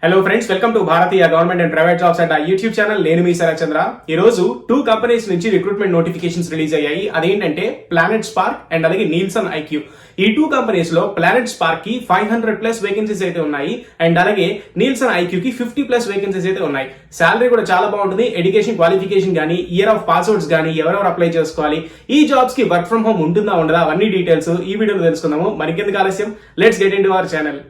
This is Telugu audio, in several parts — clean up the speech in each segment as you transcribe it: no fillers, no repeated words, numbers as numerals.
Hello friends, welcome to Bharatiya government and private jobs and YouTube channel. నేను మీ శరత్ చంద్ర. ఈ రోజు 2 కంపెనీస్ నుంచి రిక్రూట్మెంట్ నోటిఫికేషన్స్ రిలీజ్ అయ్యాయి. అదేంటంటే ప్లానెట్ స్పార్క్ అండ్ అలాగే నీల్సన్ ఐక్యూ. ఈ 2 కంపెనీస్ లో ప్లానెట్ స్పార్క్ కి 500+ వేకెన్సీస్ అయితే ఉన్నాయి అండ్ అలాగే నీల్సన్ ఐక్యూ కి 50+ వేకెన్సీస్ అయితే ఉన్నాయి. సాలరీ కూడా చాలా బాగుంటుంది. ఎడ్యుకేషన్ క్వాలిఫికేషన్ గానీ, ఇయర్ ఆఫ్ పాస్అవుట్స్ గానీ, ఎవరెవరు అప్లై చేసుకోవాలి, ఈ జాబ్స్ కి వర్క్ ఫ్రమ్ హోమ్ ఉంటుందా ఉండదా, అవన్నీ డీటెయిల్స్ ఈ వీడియోలో తెలుసుకుందాము. మరికెందుకు ఆలస్యం, let's get into our channel.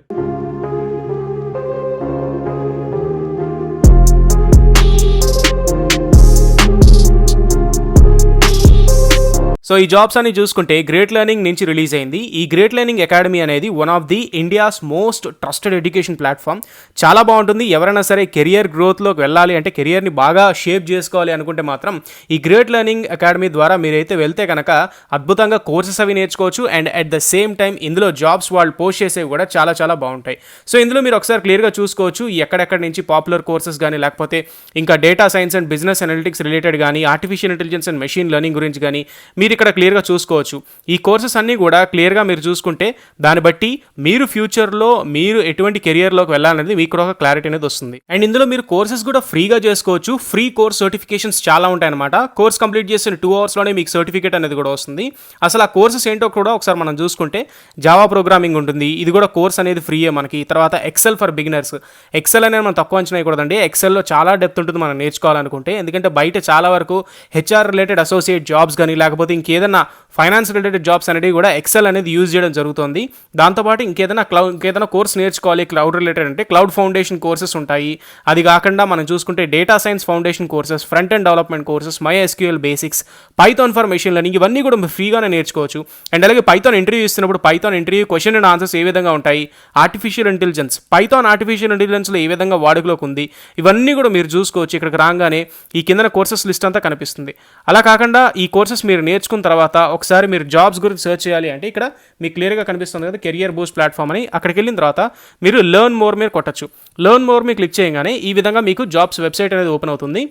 So ఈ జాబ్స్ అని చూసుకుంటే గ్రేట్ లెర్నింగ్ నుంచి రిలీజ్ అయింది. ఈ గ్రేట్ లెర్నింగ్ అకాడమీ అనేది one of the India's most trusted education platform. చాలా బాగుంటుంది. ఎవరైనా సరే కెరియర్ గ్రోత్లోకి వెళ్ళాలి అంటే, కెరియర్ని బాగా షేప్ చేసుకోవాలి అనుకుంటే మాత్రం ఈ గ్రేట్ లెర్నింగ్ అకాడమీ ద్వారా మీరైతే వెళ్తే కనుక అద్భుతంగా కోర్సెస్ అవి నేర్చుకోవచ్చు. And at the same time ఇందులో జాబ్స్ వాళ్ళు పోస్ట్ చేసేవి కూడా చాలా చాలా బాగుంటాయి. సో ఇందులో మీరు ఒకసారి క్లియర్గా చూసుకోవచ్చు ఎక్కడెక్కడి నుంచి పాపులర్ కోర్సెస్ కానీ, లేకపోతే ఇంకా data science and business analytics related కానీ, artificial intelligence and machine learning గురించి కానీ మీరు ఇక్కడ క్లియర్గా చూసుకోవచ్చు. ఈ కోర్సెస్ అన్నీ కూడా క్లియర్గా మీరు చూసుకుంటే దాన్ని బట్టి మీరు ఫ్యూచర్లో మీరు ఎటువంటి కెరియర్లోకి వెళ్ళాలనేది మీకు ఒక క్లారిటీ అనేది వస్తుంది. అండ్ ఇందులో మీరు కోర్సెస్ కూడా ఫ్రీగా చేసుకోవచ్చు. ఫ్రీ కోర్స్ సర్టిఫికేషన్స్ చాలా ఉంటాయన్నమాట. కోర్స్ కంప్లీట్ చేసిన 2 అవర్స్లోనే మీకు సర్టిఫికేట్ అనేది కూడా వస్తుంది. అసలు ఆ కోర్సెస్ ఏంటో కూడా ఒకసారి మనం చూసుకుంటే, జావా ప్రోగ్రామింగ్ ఉంటుంది. ఇది కూడా కోర్స్ అనేది ఫ్రీయే మనకి. తర్వాత ఎక్సెల్ ఫర్ బిగినర్స్. ఎక్సెల్ అనేది మనం తక్కువ అంచనా వేయకూడదండి. ఎక్సెల్లో చాలా డెప్త్ ఉంటుంది మనం నేర్చుకోవాలనుకుంటే. ఎందుకంటే బయట చాలా వరకు హెచ్ఆర్ రిలేటెడ్ అసోసియేట్ జాబ్స్ కానీ, లేకపోతే ఇంకేదన్నా ఫైనాన్స్ రిలేటెడ్ జాబ్స్ అనేవి కూడా ఎక్సెల్ అనేది యూజ్ చేయడం జరుగుతుంది. దాంతోపాటు ఇంకేదైనా కోర్స్ నేర్చుకోవాలి క్లౌడ్ రిలేటెడ్ అంటే క్లౌడ్ ఫౌండేషన్ కోర్సెస్ ఉంటాయి. అది కాకుండా మనం చూసుకుంటే data science foundation courses, front end development courses, MySQL basics, Python for machine learning, ఇవన్నీ కూడా ఫ్రీగానే నేర్చుకోవచ్చు. అండ్ అలాగే పైథాన్ ఇంటర్వ్యూ ఇస్తున్నప్పుడు Python interview question and answers ఏ విధంగా ఉంటాయి, ఆర్టిఫిషియల్ ఇంటెలిజెన్స్, పైథాన్ ఆర్టిఫిషియల్ ఇంటెలిజెన్స్లో ఏ విధంగా వాడుకలోకి ఉంది, ఇవన్నీ కూడా మీరు చూసుకోవచ్చు. ఇక్కడికి రాగానే ఈ కింద కోర్సెస్ లిస్ట్ అంతా కనిపిస్తుంది. అలా కాకుండా ఈ కోర్సెస్ మీరు నేర్చుకున్న తర్వాత ఒకసారి మీరు జాబ్స్ గురించి సెర్చ్ చేయాలి అంటే ఇక్కడ మీకు క్లియర్గా కనిపిస్తుంది కదా కెరియర్ బూస్ట్ ప్లాట్ఫామ్ అని. అక్కడికి వెళ్ళిన తర్వాత మీరు లెర్న్ మోర్ మీరు కొట్టచ్చు. లెర్న్ మోర్ మీరు క్లిక్ చేయగానే ఈ విధంగా మీకు జాబ్స్ వెబ్సైట్ అనేది ఓపెన్ అవుతుంది.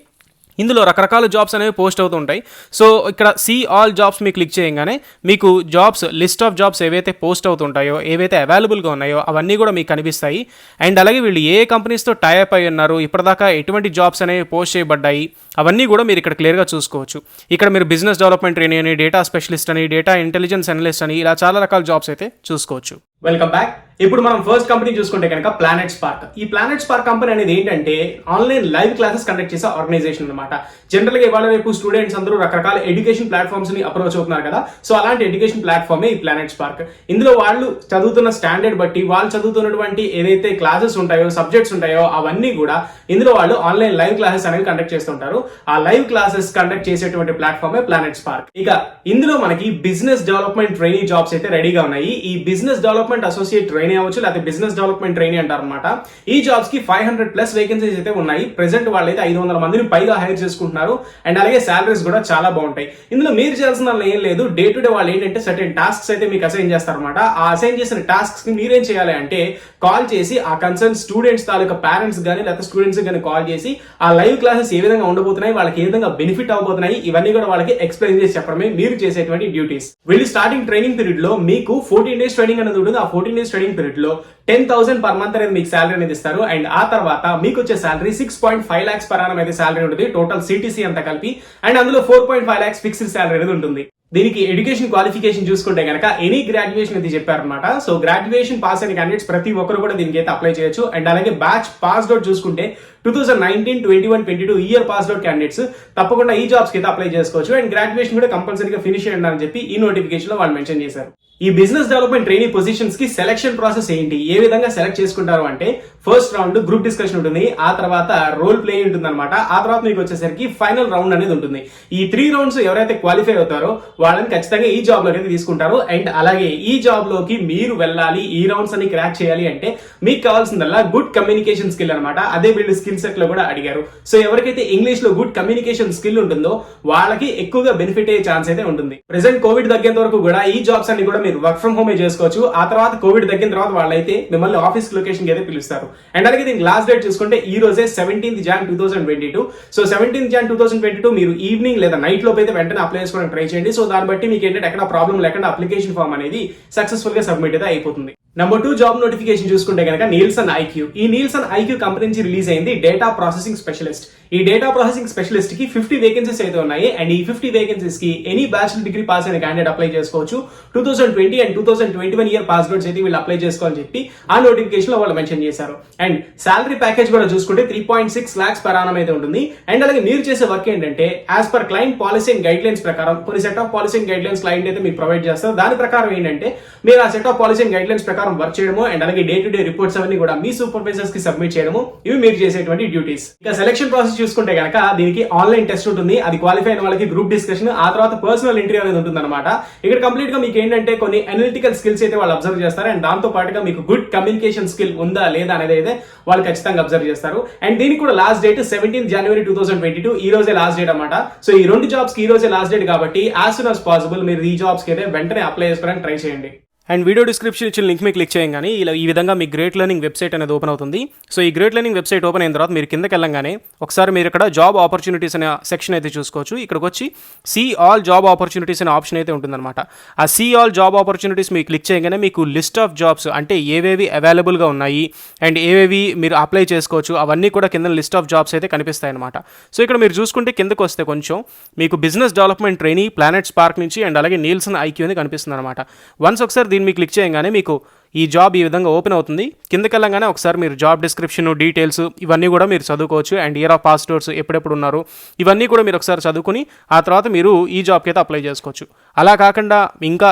ఇందులో రకరకాల జాబ్స్ అనేవి పోస్ట్ అవుతూ ఉంటాయి. సో ఇక్కడ సీ ఆల్ జాబ్స్ మీకు క్లిక్ చేయగానే మీకు జాబ్స్ లిస్ట్ ఆఫ్ జాబ్స్ ఏవైతే పోస్ట్ అవుతుంటాయో, ఏవైతే అవైలబుల్గా ఉన్నాయో అవన్నీ కూడా మీకు కనిపిస్తాయి. అండ్ అలాగే వీళ్ళు ఏ కంపెనీస్తో టైఅప్ అయి ఉన్నారు, ఇప్పటిదాకా ఎటువంటి జాబ్స్ అనేవి పోస్ట్ చేయబడ్డాయి, అవన్నీ కూడా మీరు ఇక్కడ క్లియర్గా చూసుకోవచ్చు. ఇక్కడ మీరు బిజినెస్ డెవలప్మెంట్ ట్రైనీ అని, డేటా స్పెషలిస్ట్ అని, డేటా ఇంటెలిజెన్స్ అనలిస్ట్ అని, ఇలా చాలా రకాల జాబ్స్ అయితే చూసుకోవచ్చు. Welcome back. ఇప్పుడు మనం ఫస్ట్ కంపెనీ చూసుకుంటే కనుక ప్లానెట్ స్పార్క్. ఈ ప్లానెట్ స్పార్క్ కంపెనీ అనేది ఏంటంటే ఆన్లైన్ లైవ్ క్లాసెస్ కండక్ట్ చేసే ఆర్గనైజేషన్ అనమాట. జనరల్ గా ఇవాళ రేపు స్టూడెంట్స్ అందరూ రకరకాల ఎడ్యుకేషన్ ప్లాట్ఫామ్స్ ని అప్రోచ్ అవుతున్నారు కదా. సో అలాంటి ఎడ్యుకేషన్ ప్లాట్ఫామే ఈ ప్లానెట్ స్పార్క్. ఇందులో వాళ్ళు చదువుతున్న స్టాండర్డ్ బట్టి, వాళ్ళు చదువుతున్నటువంటి ఏదైతే క్లాసెస్ ఉంటాయో, సబ్జెక్ట్స్ ఉంటాయో, అవన్నీ కూడా ఇందులో వాళ్ళు ఆన్లైన్ లైవ్ క్లాసెస్ అనేవి కండక్ట్ చేస్తుంటారు. ఆ లైవ్ క్లాసెస్ కండక్ట్ చేసేటువంటి ప్లాట్ఫామే ప్లానెట్ స్పార్క్. ఇక ఇందులో మనకి బిజినెస్ డెవలప్మెంట్ ట్రైనీ జాబ్స్ అయితే రెడీగా ఉన్నాయి. ఈ బిజినెస్ డెవలప్మెంట్ అసోసియేట్ ట్రైనీ అవ్వచ్చు, లేకపోతే బిజినెస్ డెవలప్మెంట్ ట్రైనీ అంటారు అనమాట. ఈ జాబ్స్ కి 500+ వేకెన్సీస్ అయితే ఉన్నాయి. ప్రెసెంట్ వాళ్ళైతే 500 మందిని పైగా హైర్ చేసుకుంటున్నారు. అండ్ అలాగే సాలరీస్ కూడా చాలా బాగుంటాయి. ఇందులో మీరు చేయాల్సిన ఏం లేదు. డే టు డే వాళ్ళు ఏంటంటే సర్టెన్ టాస్క్స్ అయితే మీకు అసైన్ చేస్తారనమాట. ఆ అసైన్ చేసిన టాస్క్స్ కి మీరేం చేయాలి అంటే, కాల్ చేసి ఆ కన్సర్న్ స్టూడెంట్స్ తాలూకా పేరెంట్స్ కానీ, లేకపోతే స్టూడెంట్స్ కానీ కాల్ చేసి ఆ లైవ్ క్లాసెస్ ఏ విధంగా ఉండబోతున్నాయి, వాళ్ళకి ఏ విధంగా బెనిఫిట్ అవబోతున్నాయి, ఇవన్నీ కూడా వాళ్ళకి ఎక్స్ప్లెయిన్ చేసి చెప్పడమే మీరు చేసేటువంటి డ్యూటీస్. వీళ్ళు స్టార్టింగ్ ట్రైనింగ్ పీరియడ్ లో మీకు 14 days ట్రైనింగ్ అనేది ఉంటుంది. ఆ 14 days ట్రైనింగ్ పీరియడ్ లో 10,000 per month అనేది మీకు సాలరీ అనేది ఇస్తారు. అండ్ ఆ తర్వాత మీకు వచ్చే సాలరీ 6.5 lakhs per annum అయితే సాలరీ ఉంటుంది, టోటల్ సిటీసీ అంతా కలిపి. అండ్ అందులో 4.5 lakhs ఫిక్స్డ్ సాలరీ అనేది ఉంటుంది. దీనికి ఎడ్యుకేషన్ క్వాలిఫికేషన్ చూసుకుంటే కనుక ఎనీ గ్రాడ్యుయేషన్ అయితే చెప్పారనమాట. సో గ్రాడ్యుయేషన్ పాస్ అయిన క్యాండిడేట్స్ ప్రతి ఒక్కరు కూడా దీనికి అయితే అప్లై చేయొచ్చు. అండ్ అలాగే బ్యాచ్ పాస్డ్ అవుట్ చూసుకుంటే 2019, 21, 22 ఇయర్ పాస్డ్ అవుట్ క్యాండిడేట్స్ తప్పకుండా ఈ జాబ్స్ కి అయితే అప్లై చేసుకోవచ్చు. అండ్ గ్రాడ్యుయేషన్ కూడా కంపల్సరీగా ఫినిష్ చేయండి అని చెప్పి ఈ నోటిఫికేషన్ లో వాళ్ళు మెన్షన్ చేశారు. ఈ బిజినెస్ డెవలప్మెంట్ ట్రైనీ పొజిషన్స్ కి సెలక్షన్ ప్రాసెస్ ఏంటి, ఏ విధంగా సెలెక్ట్ చేసుకుంటారు అంటే, ఫస్ట్ రౌండ్ గ్రూప్ డిస్కషన్ ఉంటుంది, ఆ తర్వాత రోల్ ప్లే ఉంటుంది అనమాట. ఆ తర్వాత మీకు వచ్చేసరికి ఫైనల్ రౌండ్ అనేది ఉంటుంది. ఈ 3 rounds ఎవరైతే క్వాలిఫై అవుతారో వాళ్ళని ఖచ్చితంగా ఈ జాబ్ లోకి అయితే తీసుకుంటారు. అండ్ అలాగే ఈ జాబ్ లోకి మీరు వెళ్ళాలి, ఈ రౌండ్స్ అన్ని క్రాక్ చేయాలి అంటే మీకు కావాల్సిందల్లా గుడ్ కమ్యూనికేషన్ స్కిల్ అనమాట. అదే వీళ్ళు స్కిల్ సెట్ లో కూడా అడిగారు. సో ఎవరికైతే ఇంగ్లీష్ లో గుడ్ కమ్యూనికేషన్ స్కిల్ ఉంటుందో వాళ్ళకి ఎక్కువగా బెనిఫిట్ అయ్యే ఛాన్స్ అయితే ఉంటుంది. ప్రెసెంట్ కోవిడ్ తగ్గేంత వరకు కూడా ఈ జాబ్స్ అన్ని కూడా మీరు వర్క్ ఫ్రమ్ హోమ్ చేసుకోవచ్చు. ఆ తర్వాత కోవిడ్ తగ్గిన తర్వాత వాళ్ళైతే మిమ్మల్ని ఆఫీస్ లొకేషన్ కి అయితే పిలుస్తారు. అండ్ అలాగే దీనికి లాస్ట్ డేట్ చూసుకుంటే ఈ రోజే 17th Jan 2022. So 17th Jan 2022 మీరు ఈవినింగ్ లేదా నైట్ లోపు అయితే వెంటనే అప్లై చేసుకోవడానికి ట్రై చేయండి. సో దాన్ని బట్టి మీకు ఏంటంటే ఎక్కడ ప్రాబ్లం లేకుండా అప్లికేషన్ ఫామ్ అనేది సక్సెస్ఫుల్ గా సబ్మిట్ అయితే అయిపోతుంది. నెంబర్ 2 జాబ్ నోటిఫికేషన్ చూసుకుంటే కనుక నిల్సన్ ఐక్యూ. ఈ నిల్సన్ ఐక్యూ కంపెనీ నుంచి రిలీజ్ అయింది డేటా ప్రాసెసింగ్ స్పెషలిస్ట్. ఈ డేటా ప్రాసెసింగ్ స్పెషలిస్ట్ కి 50 వేకెన్సీస్ అయితే ఉన్నాయి. అండ్ ఈ 50 వేకెన్సీస్ కి ఎనీ బ్యాచిలర్ డిగ్రీ పాస్ అయిన క్యాండిడేట్ అప్లై చేసుకోవచ్చు. 2020 అండ్ 2021 ఇయర్ పాస్ అవుట్స్ అయితే వీళ్ళు అప్లై చేసుకోవాలని చెప్పి ఆ నోటిఫికేషన్ లో వాళ్ళు మెన్షన్ చేశారు. అండ్ సాలరీ ప్యాకేజ్ కూడా చూసుకుంటే 3.6 lakhs per annum అయితే ఉంటుంది. అండ్ అలాగే మీరు చేసే వర్క్ ఏంటంటే as per client policy and guide lines ప్రకారం కొన్ని set of policy and guide lines client అయితే మీకు ప్రొవైడ్ చేస్తారు. దాని ప్రకారం ఏంటంటే మీరు ఆ set of policy and guide lines ప్రకారం వర్క్ చేయడము అండ్ అలాగే డే టు డే రిపోర్ట్స్ అవన్నీ కూడా మీ సూపర్వైజర్స్ కి సబ్మిట్ చేయడము ఇవి మీరు చేసేటువంటి డ్యూటీస్. ఇక సెలక్షన్ ప్రాసెస్ చూసుకుంటే కనుక దీనికి ఆన్లైన్ టెస్ట్ ఉంటుంది. అది క్వాలిఫై అయిన వాళ్ళకి గ్రూప్ డిస్కషన్, ఆ తర్వాత పర్సనల్ ఇంటర్వ్యూ అనేది ఉంటుంది అనమాట. ఇక్కడ కంప్లీట్ గా మీకు ఏంటంటే కొన్ని అనలిటికల్ స్కిల్స్ అయితే వాళ్ళు అబ్జర్వ్ చేస్తారు. అండ్ దాంతో పాటుగా మీకు గుడ్ కమ్యూనికేషన్ స్కిల్ ఉందా లేదా అనేది అయితే వాళ్ళు ఖచ్చితంగా అబ్జర్వ్ చేస్తారు. అండ్ దీనికి కూడా లాస్ట్ డేట్ 17 January 2022 ఈ రోజే లాస్ట్ డేట్ అనమాట. సో ఈ రెండు జాబ్స్ కి ఈ రోజే లాస్ట్ డేట్ కాబట్టి యాజ్ సూన్ as పాసిబుల్ మీరు ఈ జాబ్స్ కి అయితే వెంటనే అప్లై చేసుకోవడానికి ట్రై చేయండి. అండ్ వీడియో డిస్క్రిప్షన్ ఇచ్చిన లింక్ మీద క్లిక్ చేయగానే ఇలా ఈ విధంగా మీ గ్రేట్ లెర్నింగ్ వెబ్సైట్ అనేది ఓపెన్ అవుతుంది. సో ఈ గ్రేట్ లెర్నింగ్ వెబ్సైట్ ఓపెన్ అయిన తర్వాత మీరు కిందకి వెళ్ళగానే ఒకసారి మీరు ఇక్కడ జాబ్ ఆపర్చునిటీస్ అనే సెక్షన్ అయితే చూసుకోవచ్చు. ఇక్కడికి వచ్చి సీ ఆల్ జాబ్ ఆపర్చునిటీస్ అనే ఆప్షన్ అయితే ఉంటుందన్నమాట. ఆ సీ ఆల్ జాబ్ ఆపర్చునిటీస్ మీరు క్లిక్ చేయగానే మీకు లిస్ట్ ఆఫ్ జాబ్స్ అంటే ఏవేవి అవైలబుల్గా ఉన్నాయి అండ్ ఏవేవి మీరు అప్లై చేసుకోవచ్చు అవన్నీ కూడా కింద లిస్ట్ ఆఫ్ జాబ్స్ అయితే కనిపిస్తాయి అనమాట. సో ఇక్కడ మీరు చూసుకుంటే కిందకు వస్తే కొంచెం మీకు business development trainee planet spark నుంచి అండ్ అలాగే నిల్సన్ ఐక్యూ అని కనిపిస్తుంది అనమాట. వన్స్ ఒకసారి దీన్ని మీకు క్లిక్ చేయగానే మీకు ఈ జాబ్ ఈ విధంగా ఓపెన్ అవుతుంది. కిందకి వెళ్ళగానే ఒకసారి మీరు జాబ్ డిస్క్రిప్షన్, డీటెయిల్స్ ఇవన్నీ కూడా మీరు చదువుకోవచ్చు. And year of pass outs ఎప్పుడెప్పుడు ఉన్నారు ఇవన్నీ కూడా మీరు ఒకసారి చదువుకుని ఆ తర్వాత మీరు ఈ జాబ్కి అయితే అప్లై చేసుకోవచ్చు. అలా కాకుండా ఇంకా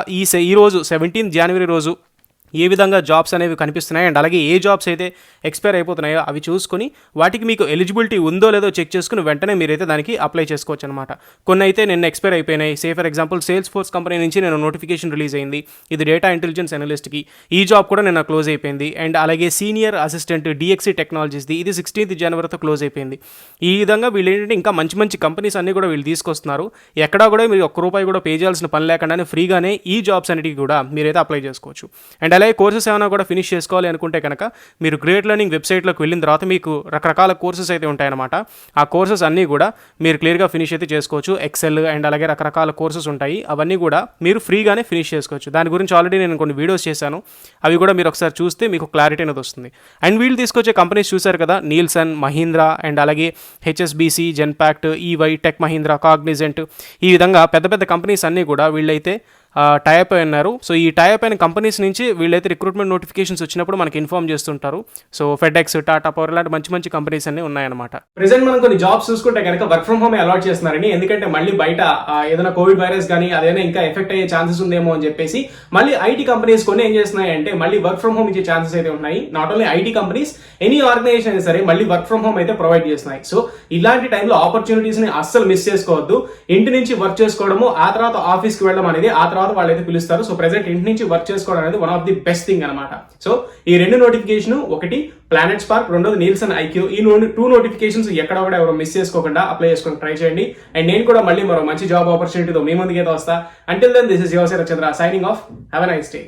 ఈ రోజు 17 January రోజు ఏ విధంగా జాబ్స్ అనేవి కనిపిస్తున్నాయి అండ్ అలాగే ఏ జాబ్స్ అయితే ఎక్స్పైర్ అయిపోతున్నాయో అవి చూసుకొని వాటికి మీకు ఎలిజిబిలిటీ ఉందో లేదో చెక్ చేసుకుని వెంటనే మీరైతే దానికి అప్లై చేసుకోవచ్చు అనమాట. కొన్ని అయితే నిన్న ఎక్స్పైర్ అయిపోయినాయి. Say for example sales force company నుంచి నేను నోటిఫికేషన్ రిలీజ్ అయింది. ఇది డేటా ఇంటెలిజెన్స్ అనలిస్ట్కి. ఈ జాబ్ కూడా నిన్న క్లోజ్ అయిపోయింది. అండ్ అలాగే సీనియర్ అసిస్టెంట్ DXC టెక్నాలజీస్ది ఇది 16th January క్లోజ్ అయిపోయింది. ఈ విధంగా వీళ్ళు ఏంటంటే ఇంకా మంచి మంచి కంపెనీస్ అన్నీ కూడా వీళ్ళు తీసుకొస్తున్నారు. ఎక్కడా కూడా మీరు ₹1 కూడా పే చేయాల్సిన పని లేకుండానే ఫ్రీగానే ఈ జాబ్స్ అన్నిటికీ కూడా మీరైతే అప్లై చేసుకోవచ్చు. అండ్ అలాగే కోర్సెస్ ఏమైనా కూడా ఫినిష్ చేసుకోవాలి అనుకుంటే కనుక మీరు గ్రేట్ లెర్నింగ్ వెబ్సైట్లోకి వెళ్ళిన తర్వాత మీకు రకరకాల కోర్సెస్ అయితే ఉంటాయన్నమాట. ఆ కోర్సెస్ అన్నీ కూడా మీరు క్లియర్గా ఫినిష్ అయితే చేసుకోవచ్చు. ఎక్సెల్ అండ్ అలాగే రకరకాల కోర్సెస్ ఉంటాయి. అవన్నీ కూడా మీరు ఫ్రీగానే ఫినిష్ చేసుకోవచ్చు. దాని గురించి ఆల్రెడీ నేను కొన్ని వీడియోస్ చేశాను. అవి కూడా మీరు ఒకసారి చూస్తే మీకు క్లారిటీ అనేది వస్తుంది. అండ్ వీళ్ళు తీసుకొచ్చే కంపెనీస్ చూశారు కదా, నిల్సన్, మహీంద్రా అండ్ అలాగే HSBC, Genpact, EY, tech Mahindra, Cognizant ఈ విధంగా పెద్ద పెద్ద కంపెనీస్ అన్నీ కూడా వీళ్ళైతే టైప్ అయి ఉన్నారు. సో ఈ టైప్ అయిన కంపెనీస్ నుంచి వీళ్ళైతే రిక్రూట్మెంట్ నోటిఫికేషన్స్ వచ్చినప్పుడు మనకి ఇన్ఫార్మ్ చేస్తుంటారు. సో ఫెడెక్స్, టాటా పవర్ ఇలాంటి మంచి మంచి కంపెనీస్ అన్ని ఉన్నాయన్నమాట. ప్రెసెంట్ మనం కొన్ని జాబ్స్ చూసుకుంటే కనుక వర్క్ ఫ్రమ్ హోమ్ అలాట్ చేస్తున్నారని. ఎందుకంటే మళ్ళీ బయట ఏదైనా కోవిడ్ వైరస్ కానీ అదైనా ఇంకా ఎఫెక్ట్ అయ్యే ఛాన్సెస్ ఉందేమో అని చెప్పేసి మళ్ళీ ఐటీ కంపెనీస్ కొన్ని ఏం చేస్తున్నాయి అంటే మళ్ళీ వర్క్ ఫ్రమ్ హోమ్ ఇచ్చే ఛాన్సెస్ అయితే ఉన్నాయి. Not only IT companies, any organisation అయినా సరే మళ్ళీ వర్క్ ఫ్రమ్ హోమ్ అయితే ప్రొవైడ్ చేస్తున్నాయి. సో ఇలాంటి టైంలో ఆపర్చునిటీస్ ని అస్సలు మిస్ చేసుకోవద్దు. ఇంటి నుంచి వర్క్ చేసుకోవడము, ఆ తర్వాత ఆఫీస్కి వెళ్ళడం అనేది ఆ తర్వాత వాళ్ళైతే పిలుస్తారు. సో ప్రెసెంట్ ఇంటి నుంచి వర్క్ చేసుకోవడం అనేది one of the best thing అనమాట. సో ఈ రెండు నోటిఫికేషన్, ఒకటి ప్లానెట్ స్పార్క్, రెండోది నిల్సన్ ఐక్యూ. ఈ 2 నోటిఫికేషన్స్ ఎక్కడ కూడా ఎవరు మిస్ చేసుకోకుండా అప్లై చేసుకొని ట్రై చేయండి. అండ్ నేను కూడా మళ్ళీ మరో మంచి జాబ్ ఆపర్చునిటీతో మీ ముందుకైతే వస్తా. Until then this is your Ramachandra signing off. Have a nice day.